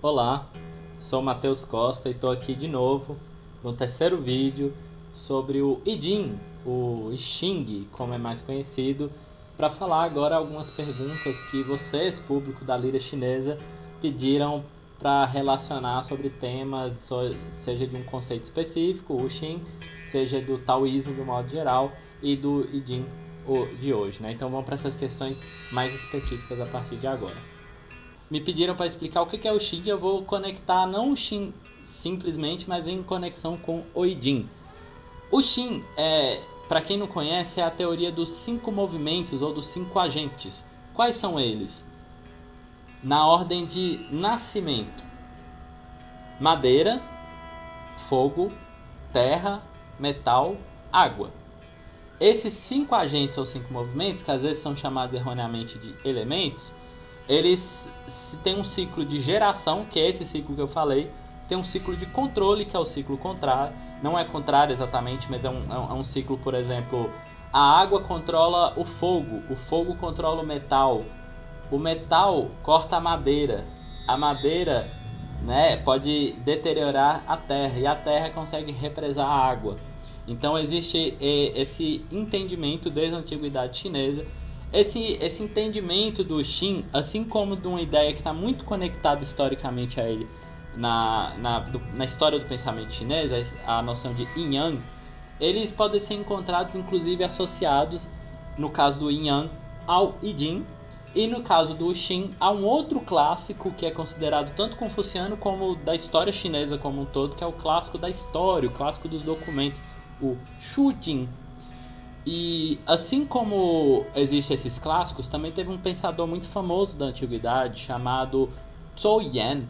Olá, sou Matheus Costa e estou aqui de novo no terceiro vídeo sobre o Yijing, o Xing, como é mais conhecido, para falar agora algumas perguntas que vocês, público da lira chinesa, pediram para relacionar sobre temas, seja de um conceito específico, o Xin, seja do taoísmo de um modo geral e do Yijing de hoje, né? Então vamos para essas questões mais específicas a partir de agora. Me pediram para explicar o que é o Xin e eu vou conectar não o Xin simplesmente, mas em conexão com o Yijing. O Xin, para quem não conhece, é a teoria dos 5 movimentos ou dos 5 agentes. Quais são eles? Na ordem de nascimento: madeira, fogo, terra, metal, água. Esses 5 agentes ou 5 movimentos, que às vezes são chamados erroneamente de elementos, eles têm um ciclo de geração, que é esse ciclo que eu falei, tem um ciclo de controle, que é o ciclo contrário. Não é contrário exatamente, mas é um ciclo, por exemplo, a água controla o fogo controla o metal corta a madeira pode deteriorar a terra, e a terra consegue represar a água. Então existe esse entendimento desde a antiguidade chinesa. Esse entendimento do Xin, assim como de uma ideia que está muito conectada historicamente a ele na história do pensamento chinês, a noção de Yin Yang, eles podem ser encontrados inclusive associados, no caso do Yin Yang, ao Yijing, e no caso do Xin, a um outro clássico que é considerado tanto confuciano como da história chinesa como um todo, que é o clássico da história, o clássico dos documentos, o Shujing. E assim como existem esses clássicos, também teve um pensador muito famoso da antiguidade chamado Zhou Yan,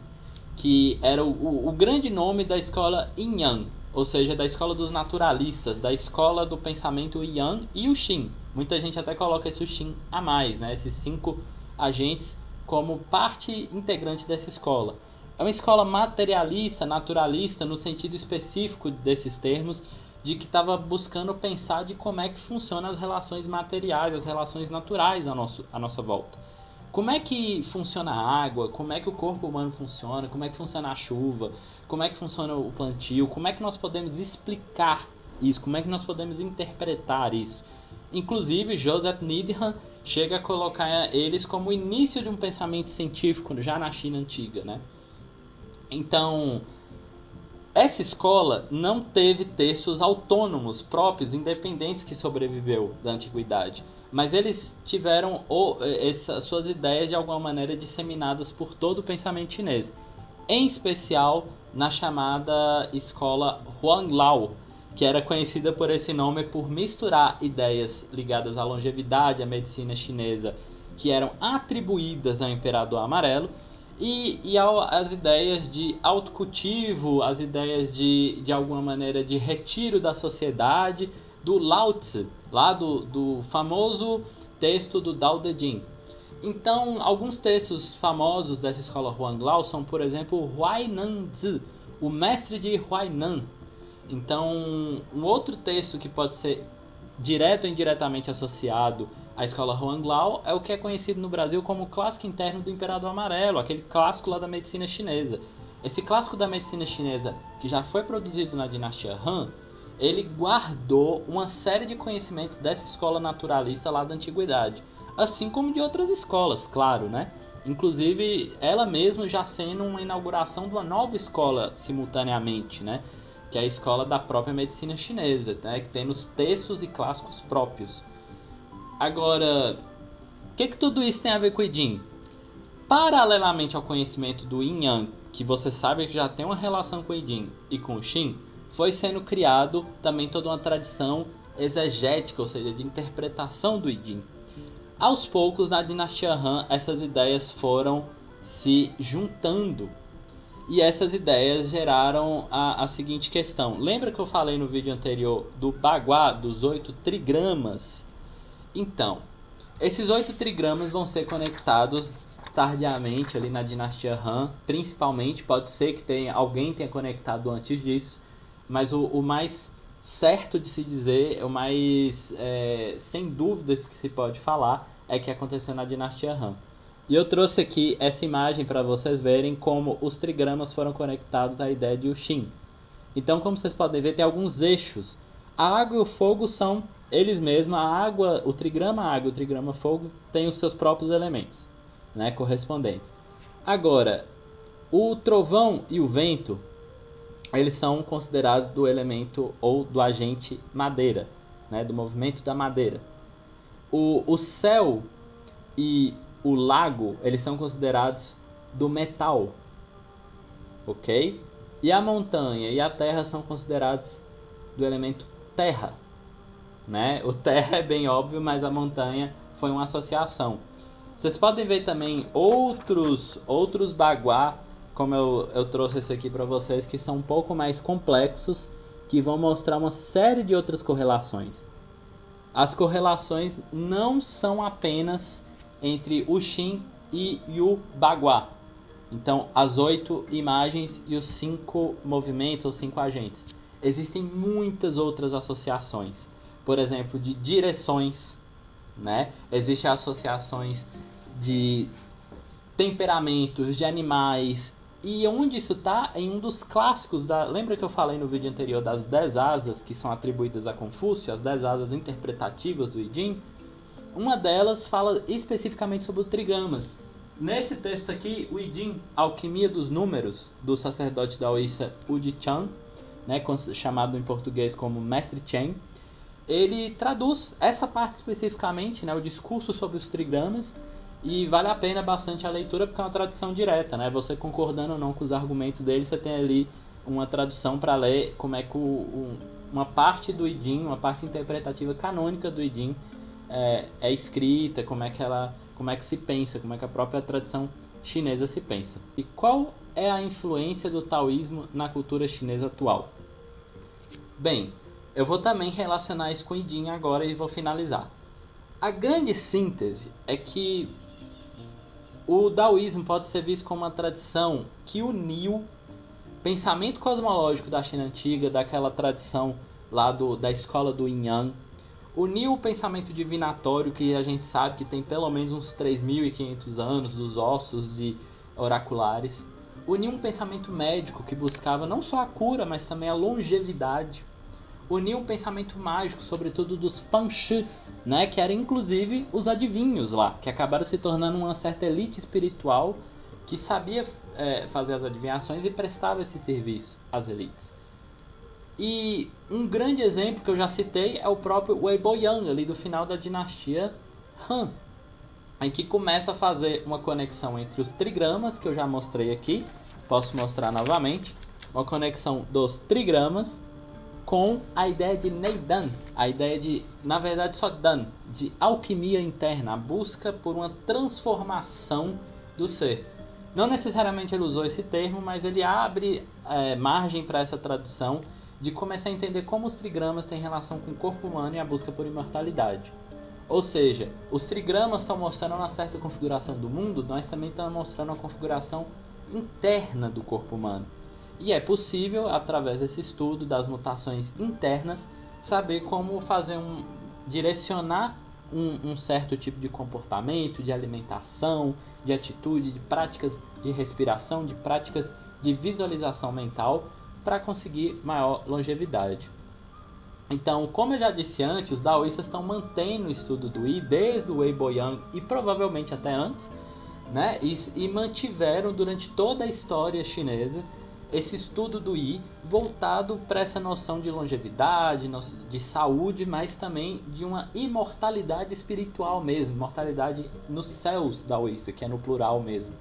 que era o grande nome da escola Yin Yang, ou seja, da escola dos naturalistas, da escola do pensamento Yang e o Xin. Muita gente até coloca esse Xin a mais, né? Esses 5 agentes como parte integrante dessa escola. É uma escola materialista, naturalista, no sentido específico desses termos, de que estava buscando pensar de como é que funcionam as relações materiais, as relações naturais à nossa volta. Como é que funciona a água, como é que o corpo humano funciona, como é que funciona a chuva, como é que funciona o plantio, como é que nós podemos explicar isso, como é que nós podemos interpretar isso. Inclusive, Joseph Needham chega a colocar eles como o início de um pensamento científico já na China antiga, né? Então, essa escola não teve textos autônomos, próprios, independentes que sobreviveu da antiguidade, mas eles tiveram essas suas ideias de alguma maneira disseminadas por todo o pensamento chinês, em especial na chamada escola Huanglao, que era conhecida por esse nome por misturar ideias ligadas à longevidade, à medicina chinesa, que eram atribuídas ao Imperador Amarelo, e as ideias de autocultivo, as ideias de alguma maneira de retiro da sociedade, do Lao Tzu, lá do famoso texto do Tao Te Ching. Então, alguns textos famosos dessa escola Huanglao são, por exemplo, o Huainan Zi, o mestre de Huainan. Então, um outro texto que pode ser direto ou indiretamente associado à escola Huanglao é o que é conhecido no Brasil como o clássico interno do Imperador Amarelo, aquele clássico lá da medicina chinesa. Esse clássico da medicina chinesa, que já foi produzido na dinastia Han, ele guardou uma série de conhecimentos dessa escola naturalista lá da antiguidade, assim como de outras escolas, claro, né? Inclusive, ela mesma já sendo uma inauguração de uma nova escola simultaneamente, né? Que é a escola da própria medicina chinesa, né? Que tem os textos e clássicos próprios. Agora, o que tudo isso tem a ver com o Yijing? Paralelamente ao conhecimento do Yin Yang, que você sabe que já tem uma relação com o Yijing e com o Xin, foi sendo criado também toda uma tradição exegética, ou seja, de interpretação do Yijing. Aos poucos, na dinastia Han, essas ideias foram se juntando. E essas ideias geraram a seguinte questão. Lembra que eu falei no vídeo anterior do Bagua, dos 8 trigramas? Então, esses 8 trigramas vão ser conectados tardiamente ali na dinastia Han, principalmente, pode ser que alguém tenha conectado antes disso, mas o mais certo de se dizer, o mais sem dúvidas que se pode falar, é que aconteceu na dinastia Han. E eu trouxe aqui essa imagem para vocês verem como os trigramas foram conectados à ideia de Shin. Então, como vocês podem ver, tem alguns eixos. A água e o fogo são eles mesmos. A água, o trigrama água e o trigrama fogo têm os seus próprios elementos, né, correspondentes. Agora, o trovão e o vento, eles são considerados do elemento ou do agente madeira, né, do movimento da madeira. O céu e o lago, eles são considerados do metal, ok? E a montanha e a terra são considerados do elemento terra, né? O terra é bem óbvio, mas a montanha foi uma associação. Vocês podem ver também outros baguá, como eu trouxe esse aqui para vocês, que são um pouco mais complexos, que vão mostrar uma série de outras correlações. As correlações não são apenas entre o Shin e o baguá. Então, as 8 imagens e os 5 movimentos ou 5 agentes. Existem muitas outras associações. Por exemplo, de direções, né? Existem associações de temperamentos, de animais. E onde isso está? Em um dos clássicos da... Lembra que eu falei no vídeo anterior das 10 asas que são atribuídas a Confúcio, as 10 asas interpretativas do I Ching? Uma delas fala especificamente sobre os trigramas. Nesse texto aqui, o I Ching, Alquimia dos Números, do sacerdote daoísta U Di Chan, né, chamado em português como Mestre Chen, ele traduz essa parte especificamente, né, o discurso sobre os trigramas, e vale a pena bastante a leitura porque é uma tradução direta, né? Você concordando ou não com os argumentos dele, você tem ali uma tradução para ler como é que uma parte do I Ching, uma parte interpretativa canônica do I Ching é escrita, como é que se pensa, como é que a própria tradição chinesa se pensa. E qual é a influência do taoísmo na cultura chinesa atual? Bem, eu vou também relacionar isso com o I Ching agora e vou finalizar. A grande síntese é que o daoísmo pode ser visto como uma tradição que uniu pensamento cosmológico da China antiga, daquela tradição lá da escola do Yin Yang, uniu o pensamento divinatório, que a gente sabe que tem pelo menos uns 3.500 anos, dos ossos de oraculares, uniu um pensamento médico que buscava não só a cura, mas também a longevidade, uniu um pensamento mágico, sobretudo dos Fanshi, né, que eram inclusive os adivinhos lá, que acabaram se tornando uma certa elite espiritual que sabia fazer as adivinhações e prestava esse serviço às elites. E um grande exemplo que eu já citei é o próprio Wei Boyan, ali do final da dinastia Han, em que começa a fazer uma conexão entre os trigramas, que eu já mostrei aqui, posso mostrar novamente, uma conexão dos trigramas com a ideia de Neidan, a ideia de, na verdade só Dan, de alquimia interna, a busca por uma transformação do ser. Não necessariamente ele usou esse termo, mas ele abre margem para essa tradução de começar a entender como os trigramas têm relação com o corpo humano e a busca por imortalidade. Ou seja, os trigramas estão mostrando uma certa configuração do mundo, nós também estamos mostrando uma configuração interna do corpo humano. E é possível, através desse estudo das mutações internas, saber como direcionar um certo tipo de comportamento, de alimentação, de atitude, de práticas de respiração, de práticas de visualização mental para conseguir maior longevidade. Então, como eu já disse antes, os daoístas estão mantendo o estudo do I desde o Wei Boyan e provavelmente até antes, né? E mantiveram durante toda a história chinesa esse estudo do I voltado para essa noção de longevidade, de saúde, mas também de uma imortalidade espiritual mesmo, imortalidade nos céus daoístas, que é no plural mesmo.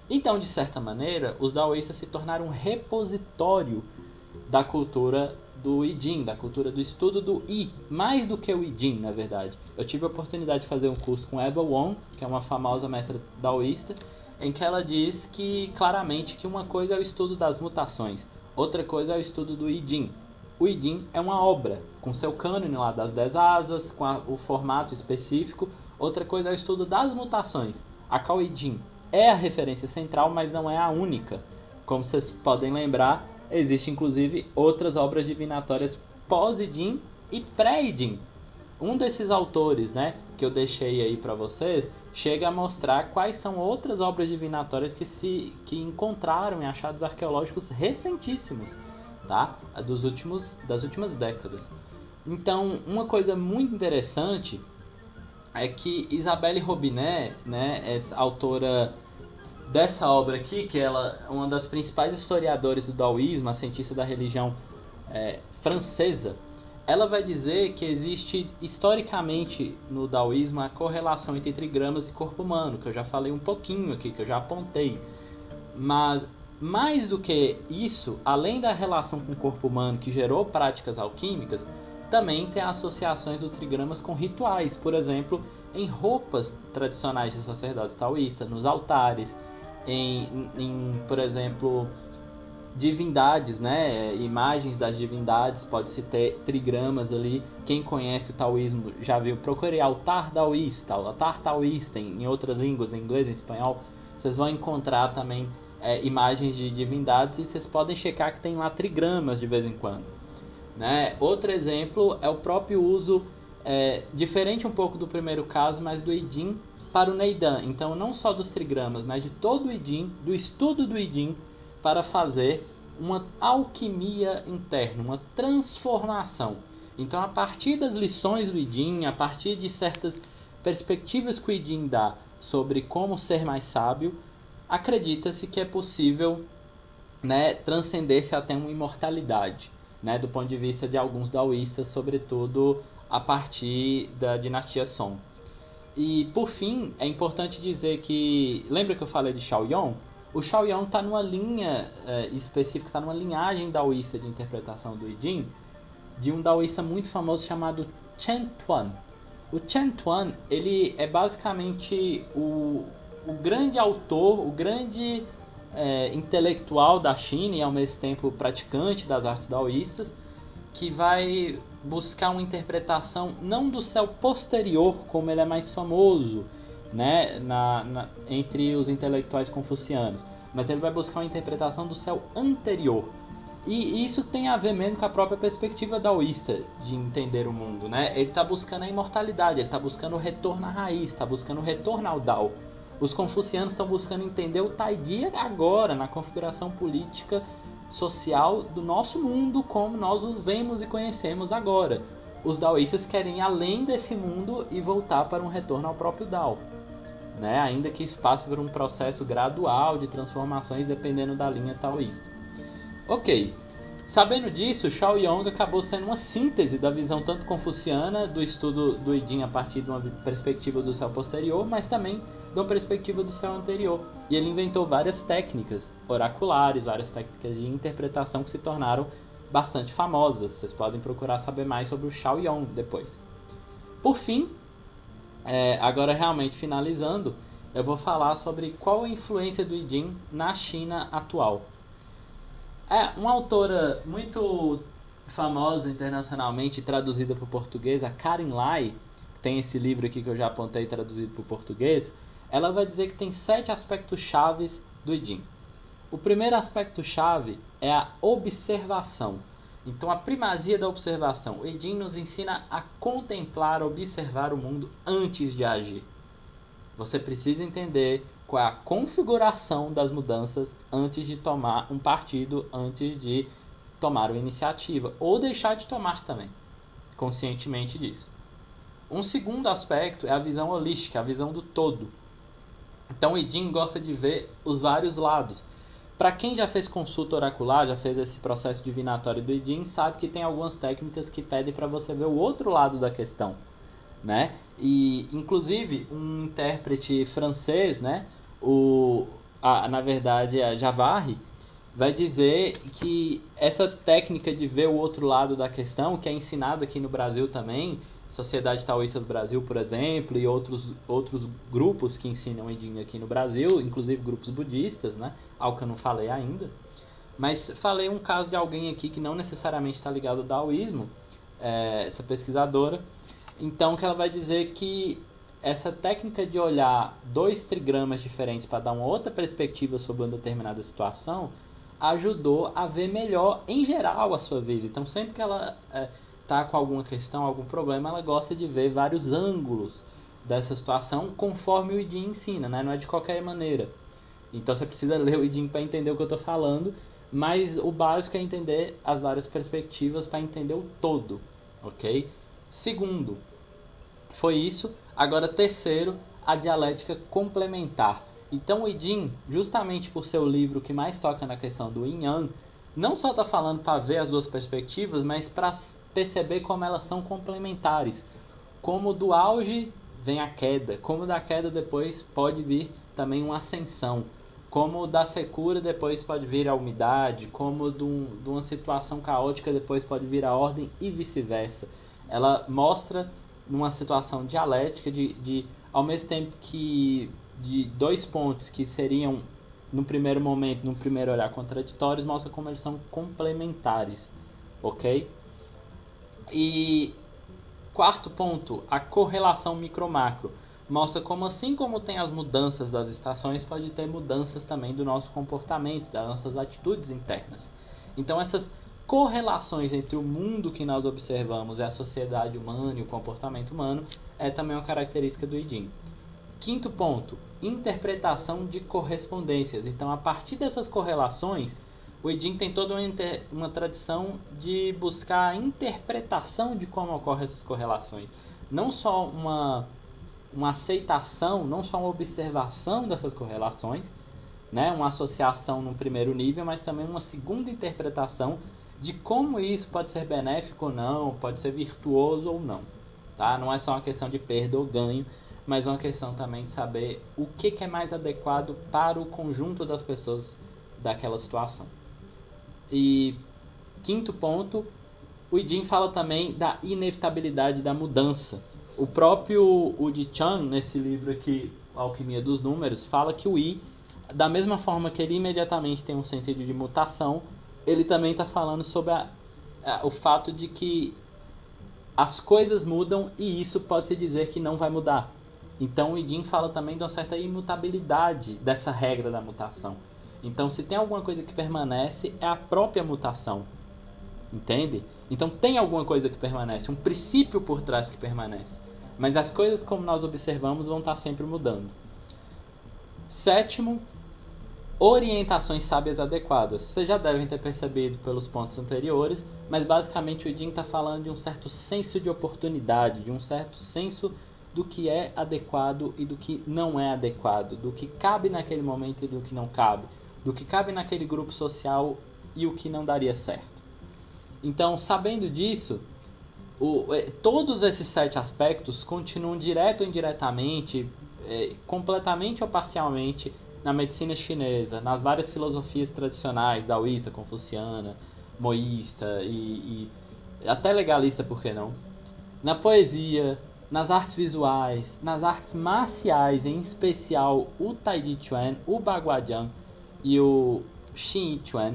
Então, de certa maneira, os daoístas se tornaram um repositório da cultura do I Ching, da cultura do estudo do I, mais do que o I Ching, na verdade. Eu tive a oportunidade de fazer um curso com Eva Wong, que é uma famosa mestra daoísta, em que ela diz que claramente que uma coisa é o estudo das mutações, outra coisa é o estudo do I Ching. O I Ching é uma obra, com seu cânone lá das 10 asas, com o formato específico. Outra coisa é o estudo das mutações. A qual o I Ching é a referência central, mas não é a única. Como vocês podem lembrar, existem inclusive outras obras divinatórias pós-I Ching e pré-I Ching. Um desses autores, né, que eu deixei aí para vocês, chega a mostrar quais são outras obras divinatórias que encontraram em achados arqueológicos recentíssimos, tá? Das últimas décadas. Então, uma coisa muito interessante é que Isabelle Robinet, né, essa autora dessa obra aqui, que ela é uma das principais historiadoras do daoísmo, a cientista da religião francesa, ela vai dizer que existe historicamente no daoísmo a correlação entre trigramas e corpo humano, que eu já falei um pouquinho aqui, que eu já apontei. Mas mais do que isso, além da relação com o corpo humano que gerou práticas alquímicas, também tem associações dos trigramas com rituais, por exemplo, em roupas tradicionais de sacerdotes taoístas, nos altares, por exemplo, divindades, né? Imagens das divindades, pode-se ter trigramas ali. Quem conhece o taoísmo já viu, procure altar taoísta em outras línguas, em inglês, em espanhol, vocês vão encontrar também imagens de divindades e vocês podem checar que tem lá trigramas de vez em quando, né? Outro exemplo é o próprio uso, diferente um pouco do primeiro caso, mas do I Ching para o Neidan. Então, não só dos trigramas, mas de todo o I Ching, do estudo do I Ching, para fazer uma alquimia interna, uma transformação. Então, a partir das lições do I Ching, a partir de certas perspectivas que o I Ching dá sobre como ser mais sábio, acredita-se que é possível, né, transcender-se até uma imortalidade, né, do ponto de vista de alguns daoístas, sobretudo a partir da dinastia Song. E, por fim, é importante dizer que... Lembra que eu falei de Shaoyong? O Shaoyong está numa linha específica, está numa linhagem daoísta de interpretação do I Ching, de um daoísta muito famoso chamado Chen Tuan. O Chen Tuan, ele é basicamente o grande autor, o grande intelectual da China e ao mesmo tempo praticante das artes daoístas, que vai buscar uma interpretação não do céu posterior, como ele é mais famoso, né, entre os intelectuais confucianos, mas ele vai buscar uma interpretação do céu anterior. E isso tem a ver mesmo com a própria perspectiva daoísta de entender o mundo, né? Ele está buscando a imortalidade, ele está buscando o retorno à raiz, está buscando o retorno ao Dao. Os confucianos estão buscando entender o Taiji agora, na configuração política social do nosso mundo, como nós o vemos e conhecemos agora. Os daoístas querem ir além desse mundo e voltar para um retorno ao próprio Dao, né? Ainda que isso passe por um processo gradual de transformações dependendo da linha taoísta. Ok, sabendo disso, Shaoyong acabou sendo uma síntese da visão tanto confuciana do estudo do I Ching a partir de uma perspectiva do céu posterior, mas também de uma perspectiva do céu anterior. E ele inventou várias técnicas oraculares, várias técnicas de interpretação que se tornaram bastante famosas. Vocês podem procurar saber mais sobre o Shaoyong depois. Por fim, agora realmente finalizando, eu vou falar sobre qual a influência do I Ching na China atual. Uma autora muito famosa internacionalmente, traduzida para o português, a Karen Lai, que tem esse livro aqui que eu já apontei traduzido para o português, ela vai dizer que tem 7 aspectos chaves do I Ching. O primeiro aspecto chave é a observação. Então, a primazia da observação. O I Ching nos ensina a contemplar, observar o mundo antes de agir. Você precisa entender qual é a configuração das mudanças antes de tomar um partido, antes de tomar uma iniciativa, ou deixar de tomar também, conscientemente disso. Um segundo aspecto é a visão holística, a visão do todo. Então o I Ching gosta de ver os vários lados. Para quem já fez consulta oracular, já fez esse processo divinatório do I Ching, sabe que tem algumas técnicas que pedem para você ver o outro lado da questão, né? E inclusive um intérprete francês, né, na verdade a Javary, vai dizer que essa técnica de ver o outro lado da questão, que é ensinada aqui no Brasil também, Sociedade Taoísta do Brasil, por exemplo, e outros grupos que ensinam o I Ching aqui no Brasil, inclusive grupos budistas, né, algo que eu não falei ainda, mas falei um caso de alguém aqui que não necessariamente está ligado ao daoísmo, essa pesquisadora. Então, que ela vai dizer que essa técnica de olhar 2 trigramas diferentes para dar uma outra perspectiva sobre uma determinada situação ajudou a ver melhor, em geral, a sua vida. Então, sempre que ela está com alguma questão, algum problema, ela gosta de ver vários ângulos dessa situação conforme o I Ching ensina, né? Não é de qualquer maneira. Então você precisa ler o I Ching para entender o que eu estou falando, mas o básico é entender as várias perspectivas para entender o todo, ok? Segundo, foi isso. Agora, terceiro, a dialética complementar. Então o I Ching, justamente por ser o livro que mais toca na questão do Yin Yang, não só está falando para ver as duas perspectivas, mas para perceber como elas são complementares. Como do auge vem a queda, como da queda depois pode vir também uma ascensão. Como da secura depois pode vir a umidade, como de uma situação caótica depois pode vir a ordem e vice-versa. Ela mostra numa situação dialética de ao mesmo tempo que de dois pontos que seriam no primeiro momento, no primeiro olhar contraditórios, mostra como eles são complementares, ok? E quarto ponto, a correlação micro-macro. Mostra como assim como tem as mudanças das estações, pode ter mudanças também do nosso comportamento, das nossas atitudes internas. Então essas correlações entre o mundo que nós observamos e a sociedade humana e o comportamento humano é também uma característica do I Ching. Quinto ponto, interpretação de correspondências. Então, a partir dessas correlações, o I Ching tem toda uma tradição de buscar a interpretação de como ocorrem essas correlações. Não só uma aceitação, não só uma observação dessas correlações, né? Uma associação no primeiro nível, mas também uma segunda interpretação de como isso pode ser benéfico ou não, pode ser virtuoso ou não. Tá? Não é só uma questão de perda ou ganho, mas uma questão também de saber o que é mais adequado para o conjunto das pessoas daquela situação. E quinto ponto, o I Ching fala também da inevitabilidade da mudança. O próprio Udi Chan, nesse livro aqui, Alquimia dos Números, fala que o I, da mesma forma que ele imediatamente tem um sentido de mutação, ele também está falando sobre o fato de que as coisas mudam e isso pode-se dizer que não vai mudar. Então o I Ching fala também de uma certa imutabilidade dessa regra da mutação. Então se tem alguma coisa que permanece, é a própria mutação. Entende? Então tem alguma coisa que permanece, um princípio por trás que permanece. Mas as coisas como nós observamos vão estar sempre mudando. Sétimo, orientações sábias adequadas. Vocês já devem ter percebido pelos pontos anteriores, mas basicamente o I Ching está falando de um certo senso de oportunidade, de um certo senso do que é adequado e do que não é adequado, do que cabe naquele momento e do que não cabe, do que cabe naquele grupo social e o que não daria certo. Então, sabendo disso, todos esses 7 aspectos continuam direto ou indiretamente, completamente ou parcialmente, na medicina chinesa, nas várias filosofias tradicionais, daoísta, confuciana, moísta e até legalista, por que não? Na poesia, nas artes visuais, nas artes marciais, em especial o Tai Chi Chuan, o Baguazhang e o Xing Chuan,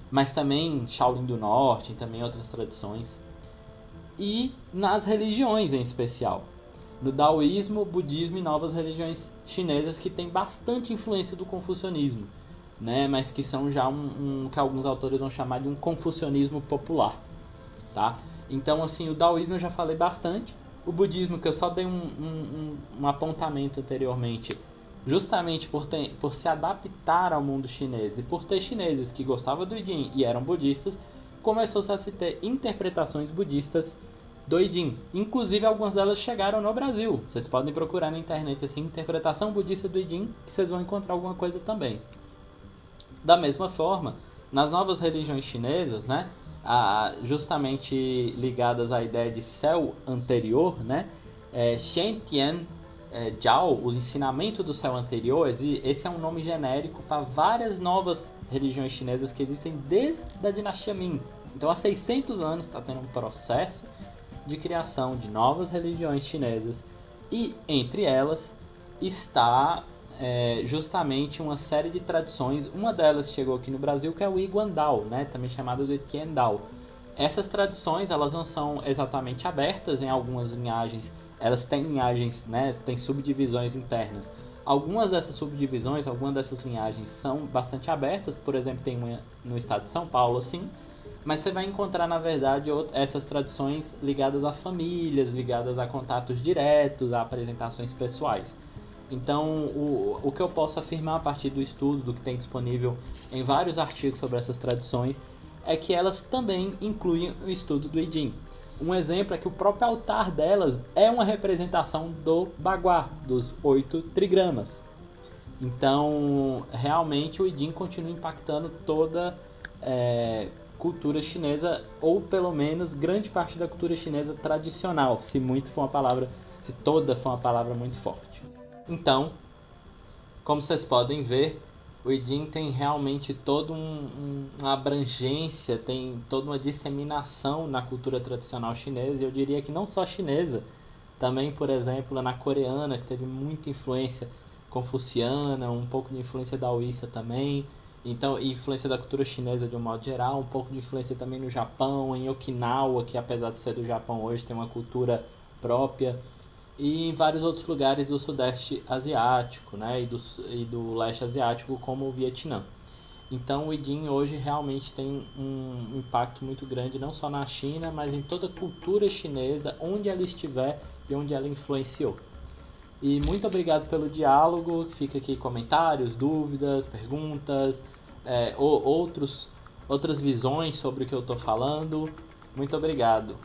mas também Shaolin do Norte e também outras tradições, e nas religiões em especial, no daoísmo, budismo e novas religiões chinesas que têm bastante influência do confucionismo, né? Mas que são já que alguns autores vão chamar de um confucionismo popular, tá? Então, assim, o daoísmo eu já falei bastante, o budismo que eu só dei um apontamento anteriormente, justamente por se adaptar ao mundo chinês e por ter chineses que gostavam do I Ching e eram budistas, começou-se a se ter interpretações budistas do I Ching. Inclusive, algumas delas chegaram no Brasil. Vocês podem procurar na internet assim, interpretação budista do I Ching, que vocês vão encontrar alguma coisa também. Da mesma forma, nas novas religiões chinesas, né, justamente ligadas à ideia de céu anterior, né, Shen Tian Jiao, o ensinamento do céu anterior, esse é um nome genérico para várias novas religiões chinesas que existem desde a dinastia Ming. Então, há 600 anos está tendo um processo de criação de novas religiões chinesas e, entre elas, está justamente uma série de tradições. Uma delas chegou aqui no Brasil, que é o Iguandao, né, também chamado de Tiandao. Essas tradições, elas não são exatamente abertas em algumas linhagens. Elas têm linhagens, né, têm subdivisões internas. Algumas dessas algumas dessas linhagens são bastante abertas. Por exemplo, tem uma no estado de São Paulo, assim. Mas você vai encontrar, na verdade, essas tradições ligadas a famílias, ligadas a contatos diretos, a apresentações pessoais. Então, o que eu posso afirmar a partir do estudo, do que tem disponível em vários artigos sobre essas tradições, é que elas também incluem o estudo do Idim. Um exemplo é que o próprio altar delas é uma representação do Baguá, dos 8 trigramas. Então, realmente, o Idim continua impactando toda cultura chinesa, ou pelo menos grande parte da cultura chinesa tradicional, se toda for uma palavra muito forte. Então, como vocês podem ver, o Idim tem realmente toda uma abrangência, tem toda uma disseminação na cultura tradicional chinesa, e eu diria que não só chinesa, também, por exemplo, na coreana, que teve muita influência confuciana, um pouco de influência daoísta também, então, influência da cultura chinesa de um modo geral, um pouco de influência também no Japão, em Okinawa, que apesar de ser do Japão hoje, tem uma cultura própria, e em vários outros lugares do Sudeste Asiático, né, e do Leste Asiático, como o Vietnã. Então o Idim hoje realmente tem um impacto muito grande, não só na China, mas em toda a cultura chinesa, onde ela estiver e onde ela influenciou. E muito obrigado pelo diálogo, fica aqui comentários, dúvidas, perguntas, outras visões sobre o que eu estou falando. Muito obrigado.